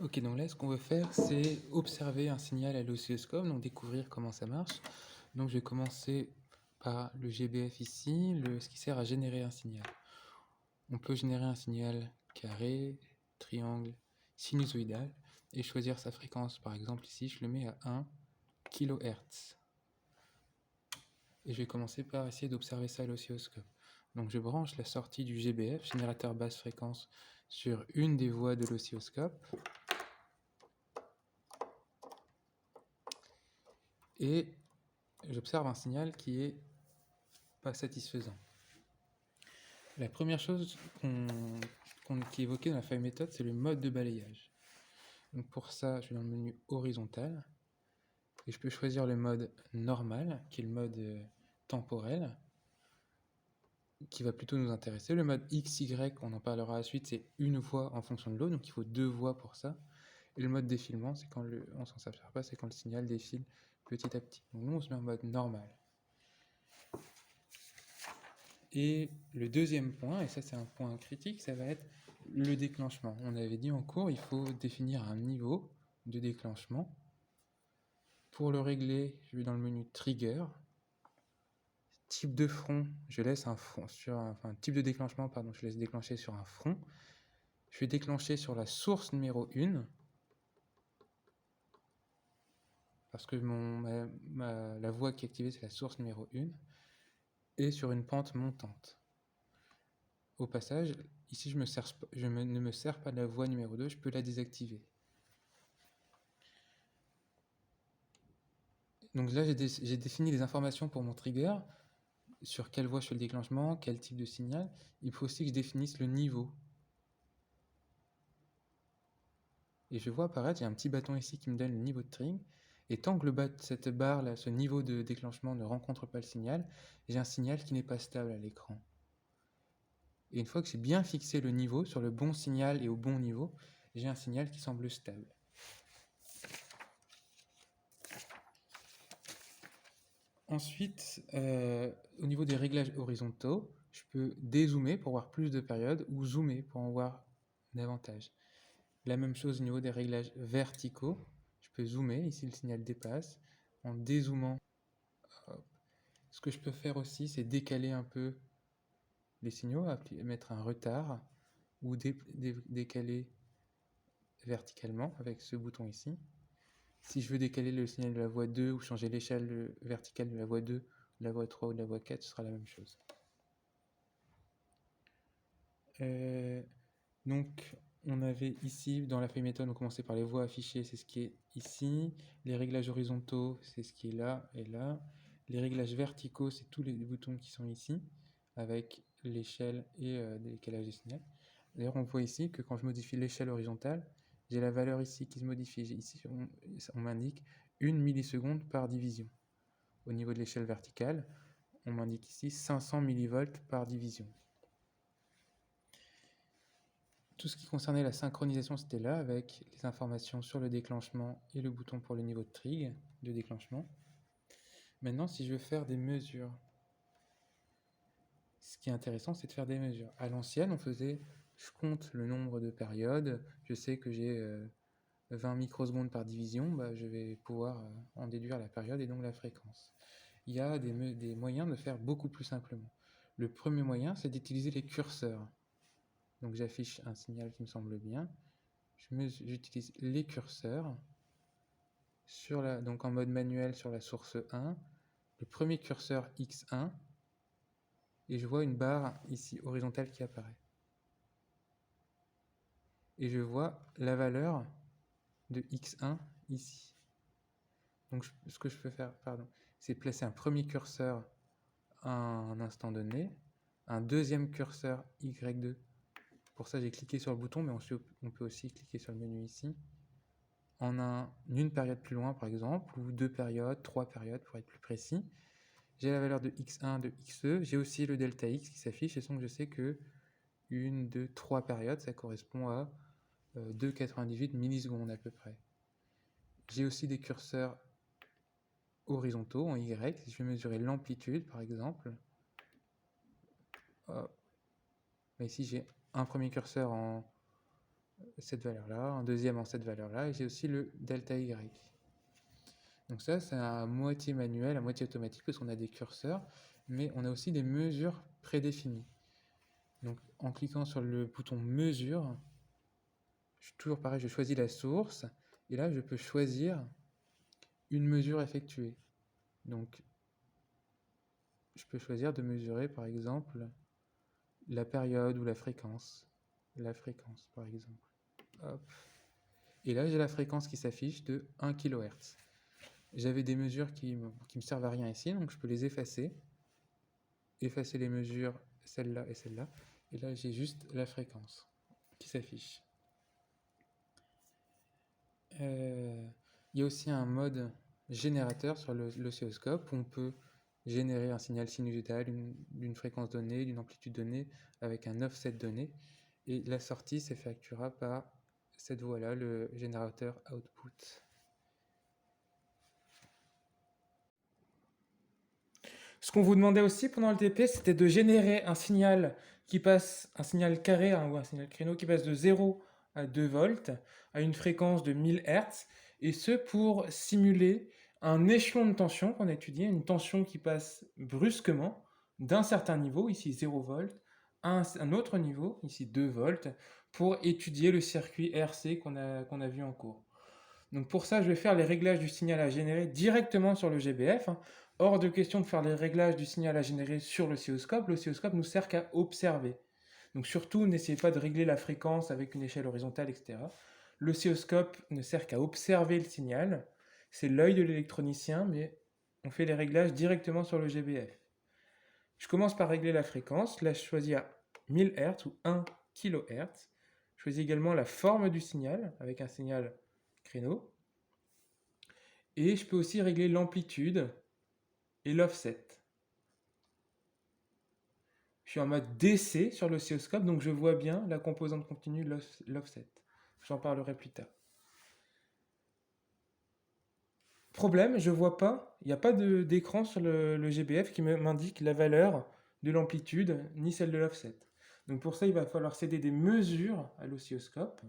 Ok, donc là, ce qu'on veut faire, c'est observer un signal à l'oscilloscope, donc découvrir comment ça marche. Donc je vais commencer par le GBF ici, ce qui sert à générer un signal. On peut générer un signal carré, triangle, sinusoïdal, et choisir sa fréquence. Par exemple, ici, je le mets à 1 kHz. Et je vais commencer par essayer d'observer ça à l'oscilloscope. Donc je branche la sortie du GBF, générateur basse fréquence, sur une des voies de l'oscilloscope. Et j'observe un signal qui est pas satisfaisant. La première chose qui est évoquée dans la feuille méthode, c'est le mode de balayage. Donc pour ça, je vais dans le menu horizontal et je peux choisir le mode normal, qui est le mode temporel, qui va plutôt nous intéresser. Le mode XY, on en parlera à la suite, c'est une voie en fonction de l'autre, donc il faut deux voies pour ça. Et le mode défilement, c'est quand on s'en s'aperçoit pas, c'est quand le signal défile petit à petit. Donc nous, on se met en mode normal. Et le deuxième point, et ça c'est un point critique, ça va être le déclenchement. On avait dit en cours, il faut définir un niveau de déclenchement. Pour le régler, je vais dans le menu Trigger. Type de front, je laisse un front type de déclenchement, pardon, je laisse déclencher sur un front. Je vais déclencher sur la source numéro 1, parce que la voie qui est activée, c'est la source numéro 1, et sur une pente montante. Au passage, ici je ne me sers pas de la voie numéro 2, je peux la désactiver. Donc là, j'ai défini les informations pour mon trigger, sur quelle voie je fais le déclenchement, quel type de signal. Il faut aussi que je définisse le niveau. Et je vois apparaître, il y a un petit bâton ici qui me donne le niveau de trig. Et tant que cette barre là, ce niveau de déclenchement ne rencontre pas le signal, j'ai un signal qui n'est pas stable à l'écran. Et une fois que j'ai bien fixé le niveau sur le bon signal et au bon niveau, j'ai un signal qui semble stable. Ensuite, au niveau des réglages horizontaux, je peux dézoomer pour voir plus de périodes ou zoomer pour en voir davantage. La même chose au niveau des réglages verticaux, je peux zoomer, ici le signal dépasse, en dézoomant. Ce que je peux faire aussi, c'est décaler un peu les signaux, mettre un retard ou décaler verticalement avec ce bouton ici. Si je veux décaler le signal de la voie 2 ou changer l'échelle verticale de la voie 2, de la voie 3 ou de la voie 4, ce sera la même chose. Donc, on avait ici, dans la feuille méthode, on commençait par les voies affichées, c'est ce qui est ici. Les réglages horizontaux, c'est ce qui est là et là. Les réglages verticaux, c'est tous les boutons qui sont ici, avec l'échelle et le décalage des signaux. D'ailleurs, on voit ici que quand je modifie l'échelle horizontale, j'ai la valeur ici qui se modifie. Ici, on m'indique 1 milliseconde par division. Au niveau de l'échelle verticale, on m'indique ici 500 millivolts par division. Tout ce qui concernait la synchronisation, c'était là, avec les informations sur le déclenchement et le bouton pour le niveau de trig de déclenchement. Maintenant, si je veux faire des mesures, ce qui est intéressant, c'est de faire des mesures. À l'ancienne, on faisait, je compte le nombre de périodes, je sais que j'ai 20 microsecondes par division, je vais pouvoir en déduire la période et donc la fréquence. Il y a des moyens de faire beaucoup plus simplement. Le premier moyen, c'est d'utiliser les curseurs. Donc j'affiche un signal qui me semble bien. J'utilise les curseurs donc en mode manuel sur la source 1, le premier curseur X1, et je vois une barre ici horizontale qui apparaît. Et je vois la valeur de X1 ici. Donc ce que je peux faire, c'est placer un premier curseur à un instant donné, un deuxième curseur Y2. Pour ça, j'ai cliqué sur le bouton, mais on peut aussi cliquer sur le menu ici. En une période plus loin, par exemple, ou 2 périodes, 3 périodes, pour être plus précis. J'ai la valeur de x1, de xe, j'ai aussi le delta x qui s'affiche, et donc je sais que 1, 2, 3 périodes, ça correspond à 2,98 millisecondes à peu près. J'ai aussi des curseurs horizontaux en Y, si je veux mesurer l'amplitude par exemple. Ici j'ai un premier curseur cette valeur-là, un deuxième en cette valeur-là, et j'ai aussi le delta Y. Donc ça, c'est à moitié manuel, à moitié automatique, parce qu'on a des curseurs, mais on a aussi des mesures prédéfinies. Donc en cliquant sur le bouton mesure, toujours pareil, je choisis la source, et là je peux choisir une mesure effectuée. Donc je peux choisir de mesurer par exemple la période ou la fréquence. La fréquence par exemple. Hop. Et là j'ai la fréquence qui s'affiche de 1 kHz. J'avais des mesures qui me servent à rien ici, donc je peux les effacer. Effacer les mesures, celle-là et celle-là. Et là j'ai juste la fréquence qui s'affiche. Il y a aussi un mode générateur sur l'oscilloscope où on peut générer un signal sinusodal d'une fréquence donnée, d'une amplitude donnée, avec un offset donné. Et la sortie s'effectuera par cette voie-là, le générateur output. Ce qu'on vous demandait aussi pendant le TP, c'était de générer un signal qui passe, un signal carré ou un signal créneau qui passe de 0 à 2 volts à une fréquence de 1000 Hz, et ce pour simuler un échelon de tension qu'on a étudié, une tension qui passe brusquement d'un certain niveau, ici 0 volts, à un autre niveau, ici 2 volts, pour étudier le circuit RC qu'on a vu en cours. Donc pour ça, je vais faire les réglages du signal à générer directement sur le GBF. Hors de question de faire les réglages du signal à générer sur l'oscilloscope. L'oscilloscope nous sert qu'à observer. Donc surtout, n'essayez pas de régler la fréquence avec une échelle horizontale, etc. L'oscilloscope ne sert qu'à observer le signal. C'est l'œil de l'électronicien, mais on fait les réglages directement sur le GBF. Je commence par régler la fréquence. Là, je choisis à 1000 Hz ou 1 kHz. Je choisis également la forme du signal avec un signal créneau. Et je peux aussi régler l'amplitude et l'offset. Je suis en mode DC sur l'oscilloscope, donc je vois bien la composante continue, l'offset. J'en parlerai plus tard. Problème, je vois pas, il n'y a pas d'écran sur le GBF qui m'indique la valeur de l'amplitude ni celle de l'offset. Donc pour ça, il va falloir céder des mesures à l'oscilloscope.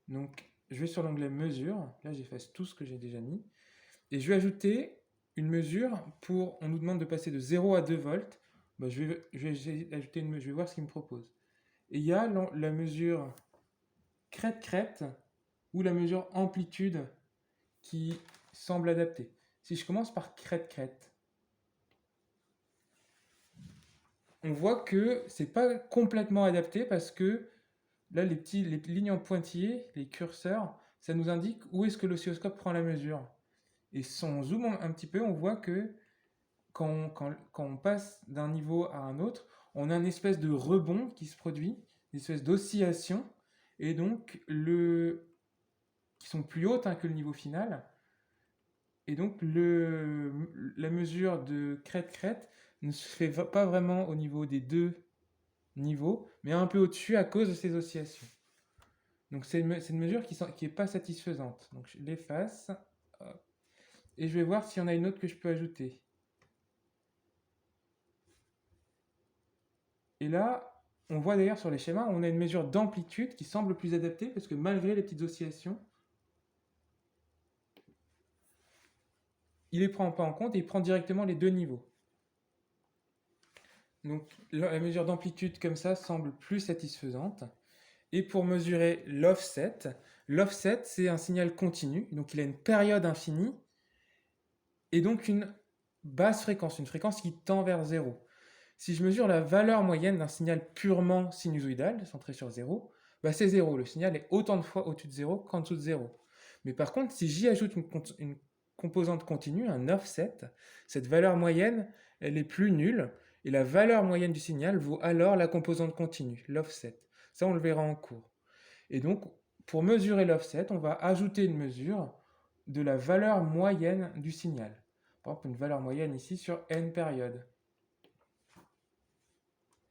Donc je vais sur l'onglet mesure, là j'efface tout ce que j'ai déjà mis, et je vais ajouter une mesure pour, on nous demande de passer de 0 à 2 volts, bah, je vais ajouter une mesure, je vais voir ce qu'il me propose. Et il y a la mesure crête-crête ou la mesure amplitude qui semble adaptée. Si je commence par crête-crête, on voit que c'est pas complètement adapté parce que là, les lignes en pointillés, les curseurs, ça nous indique où est-ce que l'oscilloscope prend la mesure. Et si on zoome un petit peu, on voit que quand on passe d'un niveau à un autre, on a une espèce de rebond qui se produit, une espèce d'oscillation, et donc qui sont plus hautes que le niveau final. Et donc la mesure de crête-crête ne se fait pas vraiment au niveau des deux niveaux, mais un peu au-dessus à cause de ces oscillations. Donc c'est une mesure qui n'est pas satisfaisante. Donc je l'efface, et je vais voir s'il y en a une autre que je peux ajouter. Et là, on voit d'ailleurs sur les schémas, on a une mesure d'amplitude qui semble plus adaptée parce que malgré les petites oscillations, il ne les prend pas en compte et il prend directement les deux niveaux. Donc la mesure d'amplitude comme ça semble plus satisfaisante. Et pour mesurer l'offset, l'offset c'est un signal continu, donc il a une période infinie et donc une basse fréquence, une fréquence qui tend vers 0. Si je mesure la valeur moyenne d'un signal purement sinusoïdal, centré sur 0, bah c'est 0. Le signal est autant de fois au-dessus de 0 qu'en dessous de 0. Mais par contre, si j'y ajoute une composante continue, un offset, cette valeur moyenne, elle est plus nulle, et la valeur moyenne du signal vaut alors la composante continue, l'offset. Ça, on le verra en cours. Et donc, pour mesurer l'offset, on va ajouter une mesure de la valeur moyenne du signal. Par exemple, une valeur moyenne ici sur n périodes.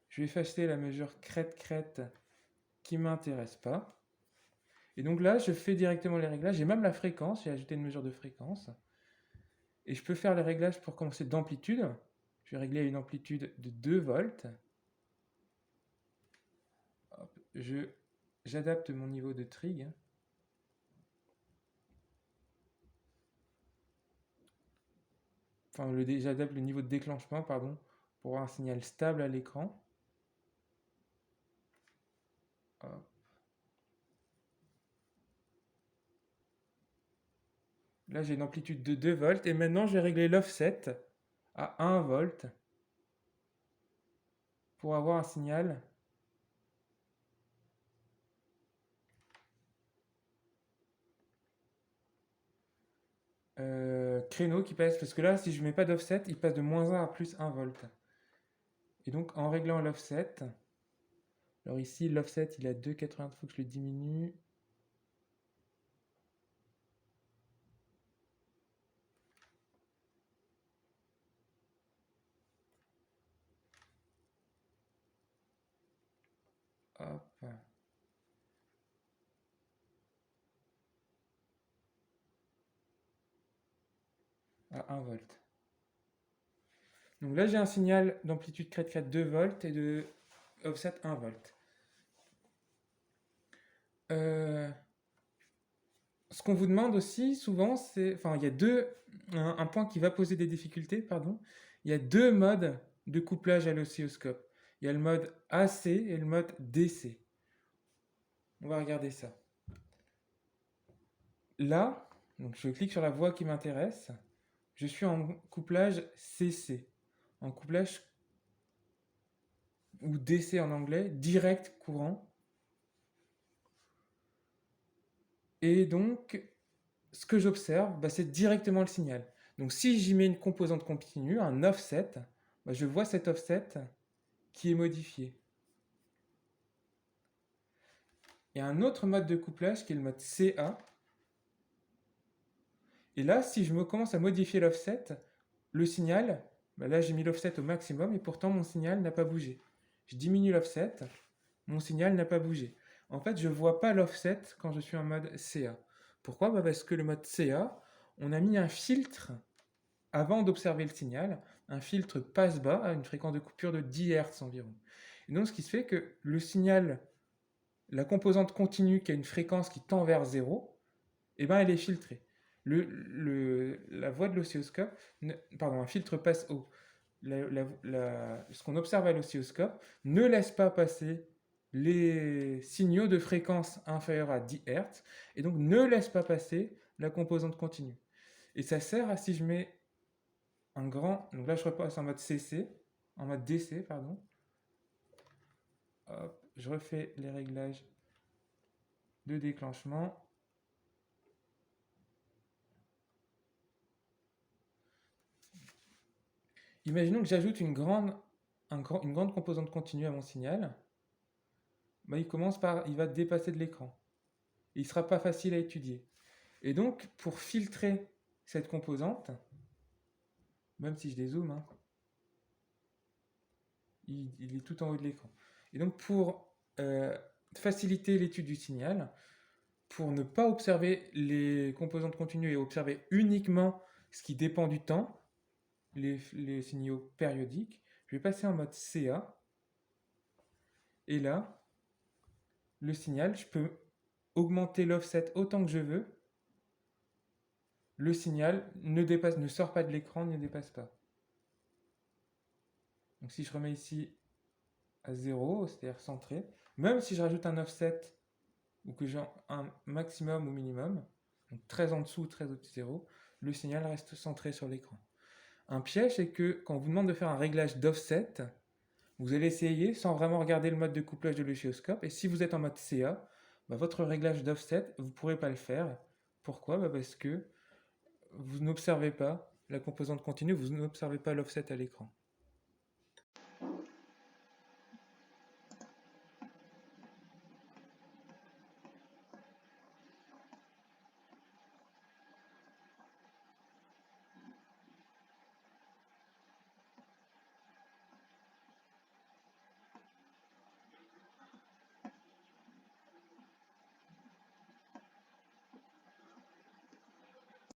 Je vais effacer la mesure crête-crête qui ne m'intéresse pas. Et donc là, je fais directement les réglages. J'ai même la fréquence, j'ai ajouté une mesure de fréquence. Et je peux faire les réglages pour commencer d'amplitude. Je vais régler à une amplitude de 2 volts. Hop, je j'adapte mon niveau de trig. Enfin, j'adapte le niveau de déclenchement, pardon, pour avoir un signal stable à l'écran. Hop. Là, j'ai une amplitude de 2 volts. Et maintenant, je vais régler l'offset à 1 volt pour avoir un signal créneau qui passe. Parce que là, si je ne mets pas d'offset, il passe de moins 1 à plus 1 volt. Et donc, en réglant l'offset, alors ici, l'offset, il est à 2,80, il faut que je le diminue. Hop. À 1 volt. Donc là, j'ai un signal d'amplitude crête 2 volts et de offset 1 volt. Ce qu'on vous demande aussi souvent, c'est, enfin, il y a un point qui va poser des difficultés, pardon. Il y a 2 modes de couplage à l'oscilloscope. Il y a le mode AC et le mode DC. On va regarder ça. Là, donc je clique sur la voie qui m'intéresse. Je suis en couplage CC, en couplage ou DC en anglais, direct courant. Et donc, ce que j'observe, c'est directement le signal. Donc si j'y mets une composante continue, un offset, je vois cet offset qui est modifié. Il y a un autre mode de couplage qui est le mode CA. Et là, si je commence à modifier l'offset, le signal, là j'ai mis l'offset au maximum et pourtant mon signal n'a pas bougé. Je diminue l'offset, mon signal n'a pas bougé. En fait, je ne vois pas l'offset quand je suis en mode CA. Pourquoi? Parce que le mode CA, on a mis un filtre avant d'observer le signal, un filtre passe-bas à une fréquence de coupure de 10 Hz environ. Et donc ce qui se fait que le signal, la composante continue qui a une fréquence qui tend vers 0, elle est filtrée. La voie de l'oscilloscope, un filtre passe haut. Ce qu'on observe à l'oscilloscope ne laisse pas passer les signaux de fréquence inférieure à 10 Hz et donc ne laisse pas passer la composante continue. Et ça sert à, si je mets un grand, donc là je repasse en mode CC, en mode DC, pardon. Hop, je refais les réglages de déclenchement. Imaginons que j'ajoute une grande composante continue à mon signal. Il va dépasser de l'écran. Il ne sera pas facile à étudier. Et donc, pour filtrer cette composante, même si je dézoome, il est tout en haut de l'écran. Et donc, pour faciliter l'étude du signal, pour ne pas observer les composantes continues et observer uniquement ce qui dépend du temps, les signaux périodiques, je vais passer en mode CA. Et là, le signal, je peux augmenter l'offset autant que je veux. Le signal ne sort pas de l'écran, ne dépasse pas. Donc si je remets ici à 0, c'est-à-dire centré, même si je rajoute un offset ou que j'ai un maximum ou minimum, donc très en dessous ou très au-dessus de 0, le signal reste centré sur l'écran. Un piège, c'est que quand on vous demande de faire un réglage d'offset, vous allez essayer sans vraiment regarder le mode de couplage de l'oscilloscope, et si vous êtes en mode CA, votre réglage d'offset, vous ne pourrez pas le faire. Pourquoi? Parce que vous n'observez pas la composante continue, vous n'observez pas l'offset à l'écran.